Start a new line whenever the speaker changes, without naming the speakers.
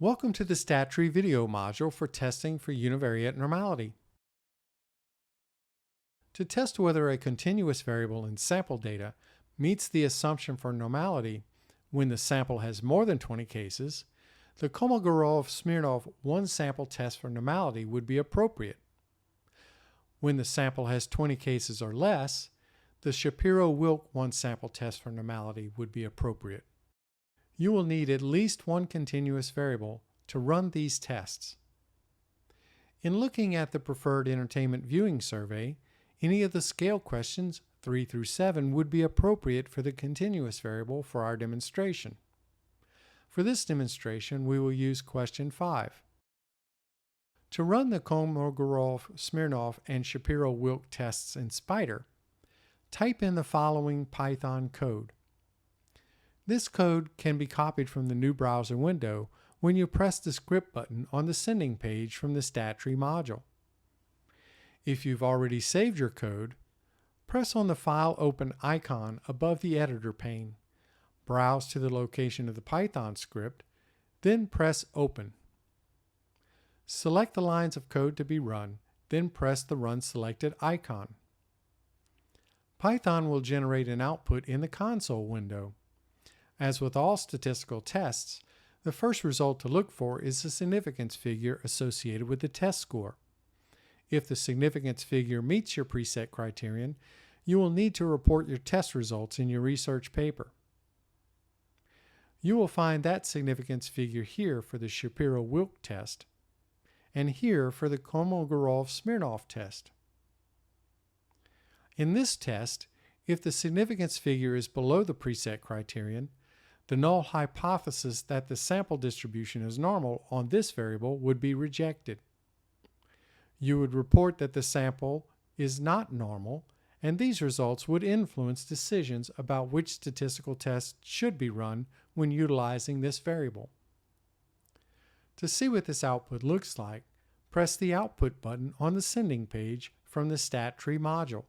Welcome to the StatTree video module for testing for univariate normality. To test whether a continuous variable in sample data meets the assumption for normality when the sample has more than 20 cases, the Kolmogorov-Smirnov one-sample test for normality would be appropriate. When the sample has 20 cases or less, the Shapiro-Wilk one-sample test for normality would be appropriate. You will need at least one continuous variable to run these tests. In looking at the preferred entertainment viewing survey, any of the scale questions 3 through 7 would be appropriate for the continuous variable for our demonstration. For this demonstration, we will use question 5. To run the Kolmogorov-Smirnov and Shapiro-Wilk tests in Spyder, type in the following Python code. This code can be copied from the new browser window when you press the script button on the sending page from the StatTree module. If you've already saved your code, press on the File Open icon above the editor pane, browse to the location of the Python script, then press Open. Select the lines of code to be run, then press the Run Selected icon. Python will generate an output in the console window. As with all statistical tests, the first result to look for is the significance figure associated with the test score. If the significance figure meets your preset criterion, you will need to report your test results in your research paper. You will find that significance figure here for the Shapiro-Wilk test, and here for the Kolmogorov-Smirnov test. In this test, if the significance figure is below the preset criterion, the null hypothesis that the sample distribution is normal on this variable would be rejected. You would report that the sample is not normal, and these results would influence decisions about which statistical test should be run when utilizing this variable. To see what this output looks like, press the Output button on the sending page from the StatTree module.